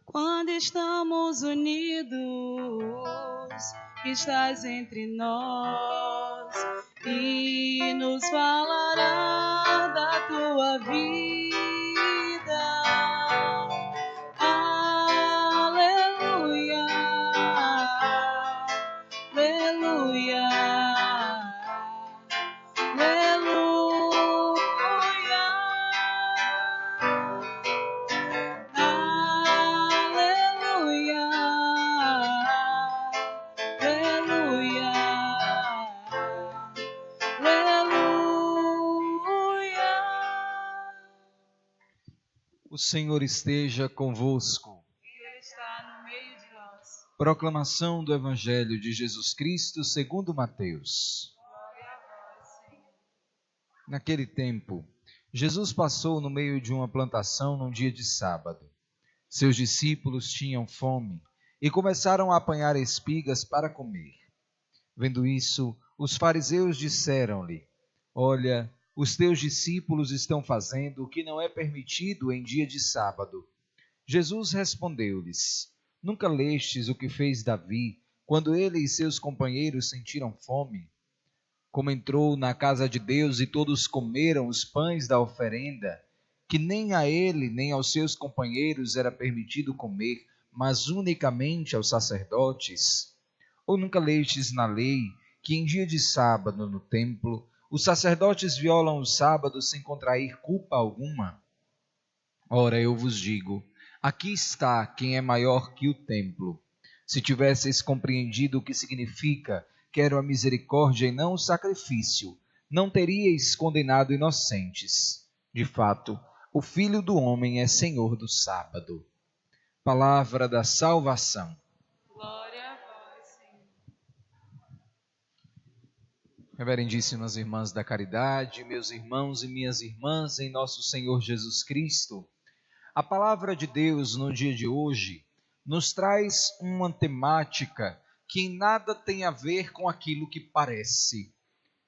Quando estamos unidos, estás entre nós e nos falará da tua vida. Aleluia, aleluia, aleluia, aleluia, aleluia, aleluia. O Senhor esteja convosco. Ele está no meio de nós. Proclamação do Evangelho de Jesus Cristo segundo Mateus. Glória a vós, Senhor. Naquele tempo, Jesus passou no meio de uma plantação num dia de sábado. Seus discípulos tinham fome e começaram a apanhar espigas para comer. Vendo isso, os fariseus disseram-lhe: Olha, os teus discípulos estão fazendo o que não é permitido em dia de sábado. Jesus respondeu-lhes: Nunca lestes o que fez Davi, quando ele e seus companheiros sentiram fome? Como entrou na casa de Deus e todos comeram os pães da oferenda, que nem a ele nem aos seus companheiros era permitido comer, mas unicamente aos sacerdotes? Ou nunca lestes na lei que em dia de sábado no templo os sacerdotes violam o sábado sem contrair culpa alguma? Ora, eu vos digo, aqui está quem é maior que o templo. Se tivesseis compreendido o que significa quero a misericórdia e não o sacrifício, não teríeis condenado inocentes. De fato, o Filho do Homem é Senhor do sábado. Palavra da salvação. Glória a vós, Senhor. Reverendíssimas irmãs da caridade, meus irmãos e minhas irmãs em nosso Senhor Jesus Cristo, a palavra de Deus no dia de hoje nos traz uma temática que em nada tem a ver com aquilo que parece.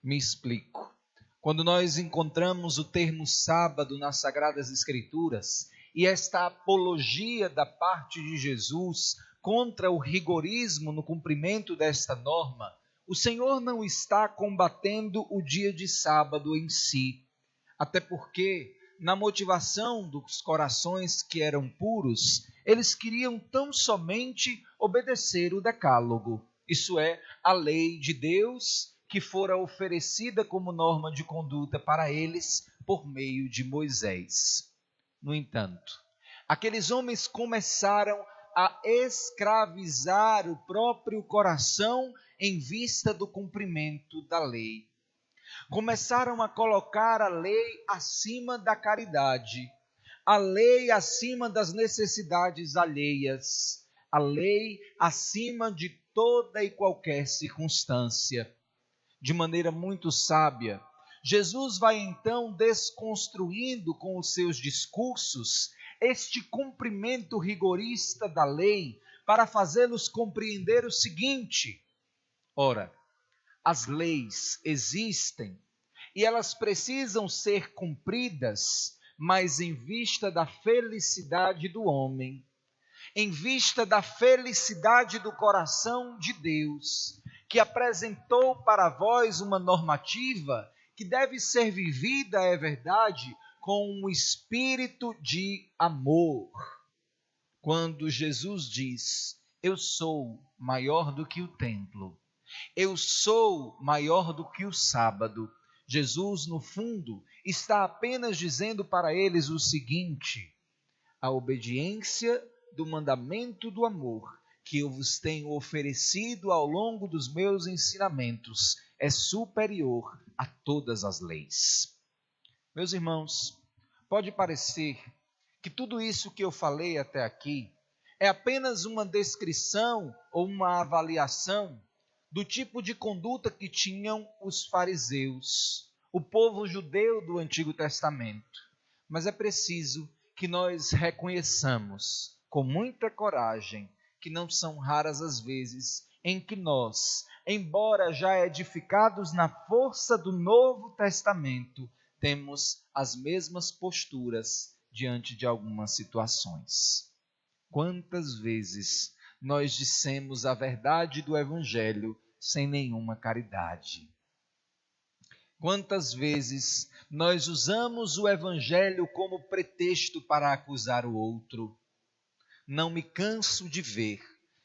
Me explico. Quando nós encontramos o termo sábado nas Sagradas Escrituras e esta apologia da parte de Jesus contra o rigorismo no cumprimento desta norma, o Senhor não está combatendo o dia de sábado em si, até porque na motivação dos corações que eram puros, eles queriam tão somente obedecer o decálogo, isso é, a lei de Deus que fora oferecida como norma de conduta para eles por meio de Moisés. No entanto, aqueles homens começaram a escravizar o próprio coração em vista do cumprimento da lei. Começaram a colocar a lei acima da caridade, a lei acima das necessidades alheias, a lei acima de toda e qualquer circunstância. De maneira muito sábia, Jesus vai então desconstruindo com os seus discursos este cumprimento rigorista da lei para fazê-los compreender o seguinte: ora, as leis existem e elas precisam ser cumpridas, mas em vista da felicidade do homem, em vista da felicidade do coração de Deus, que apresentou para vós uma normativa que deve ser vivida, é verdade, com um espírito de amor. Quando Jesus diz: Eu sou maior do que o templo, eu sou maior do que o sábado, Jesus, no fundo, está apenas dizendo para eles o seguinte: a obediência do mandamento do amor que eu vos tenho oferecido ao longo dos meus ensinamentos é superior a todas as leis. Meus irmãos, pode parecer que tudo isso que eu falei até aqui é apenas uma descrição ou uma avaliação do tipo de conduta que tinham os fariseus, o povo judeu do Antigo Testamento. Mas é preciso que nós reconheçamos com muita coragem que não são raras as vezes em que nós, embora já edificados na força do Novo Testamento, temos as mesmas posturas diante de algumas situações. Quantas vezes nós dissemos a verdade do Evangelho sem nenhuma caridade? Quantas vezes nós usamos o Evangelho como pretexto para acusar o outro? Não me canso de ver,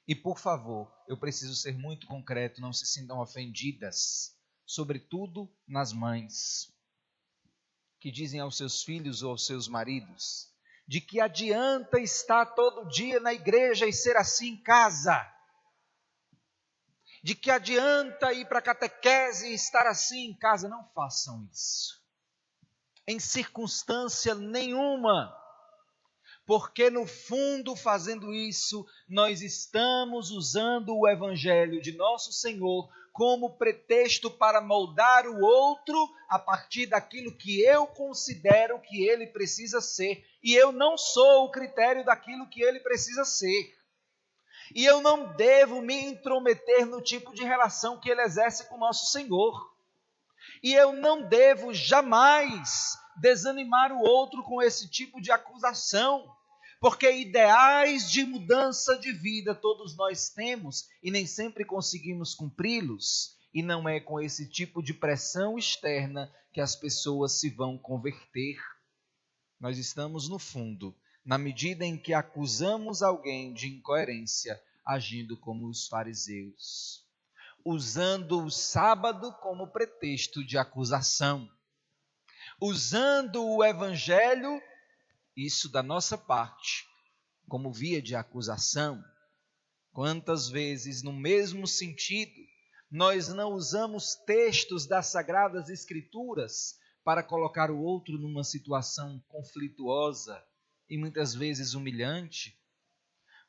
e por favor, eu preciso ser muito concreto, não se sintam ofendidas, sobretudo nas mães, que dizem aos seus filhos ou aos seus maridos, de que adianta estar todo dia na igreja e ser assim em casa, de que adianta ir para a catequese e estar assim em casa. Não façam isso, em circunstância nenhuma, porque no fundo, fazendo isso, nós estamos usando o Evangelho de nosso Senhor como pretexto para moldar o outro a partir daquilo que eu considero que ele precisa ser, e eu não sou o critério daquilo que ele precisa ser. E eu não devo me intrometer no tipo de relação que ele exerce com nosso Senhor. E eu não devo jamais desanimar o outro com esse tipo de acusação, porque ideais de mudança de vida todos nós temos e nem sempre conseguimos cumpri-los, e não é com esse tipo de pressão externa que as pessoas se vão converter. Nós estamos no fundo, na medida em que acusamos alguém de incoerência, agindo como os fariseus, usando o sábado como pretexto de acusação, usando o Evangelho, isso da nossa parte, como via de acusação. Quantas vezes, no mesmo sentido, nós não usamos textos das Sagradas Escrituras para colocar o outro numa situação conflituosa e muitas vezes humilhante?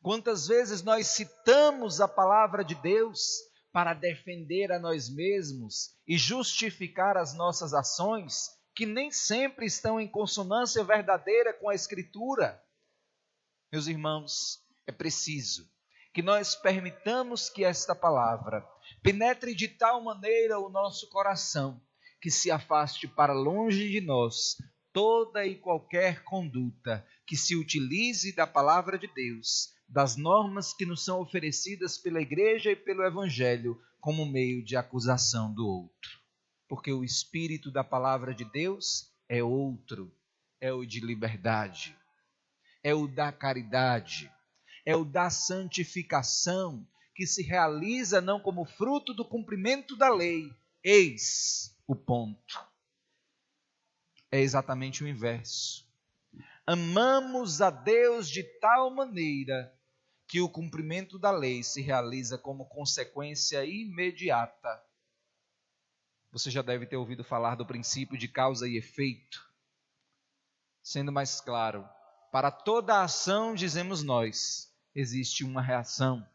Quantas vezes nós citamos a palavra de Deus para defender a nós mesmos e justificar as nossas ações, que nem sempre estão em consonância verdadeira com a Escritura? Meus irmãos, é preciso que nós permitamos que esta palavra penetre de tal maneira o nosso coração, que se afaste para longe de nós toda e qualquer conduta que se utilize da palavra de Deus, das normas que nos são oferecidas pela igreja e pelo Evangelho, como meio de acusação do outro. Porque o espírito da palavra de Deus é outro, é o de liberdade, é o da caridade, é o da santificação, que se realiza não como fruto do cumprimento da lei. Eis o ponto. É exatamente o inverso. Amamos a Deus de tal maneira que o cumprimento da lei se realiza como consequência imediata. Você já deve ter ouvido falar do princípio de causa e efeito. Sendo mais claro, para toda ação, dizemos nós, existe uma reação.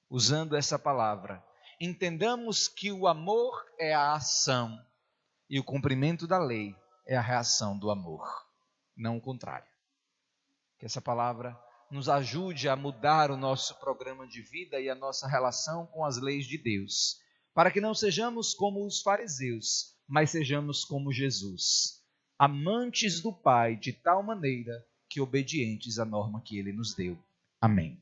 Usando essa palavra, entendamos que o amor é a ação e o cumprimento da lei é a reação do amor, não o contrário. Que essa palavra nos ajude a mudar o nosso programa de vida e a nossa relação com as leis de Deus, para que não sejamos como os fariseus, mas sejamos como Jesus, amantes do Pai de tal maneira que obedientes à norma que Ele nos deu. Amém.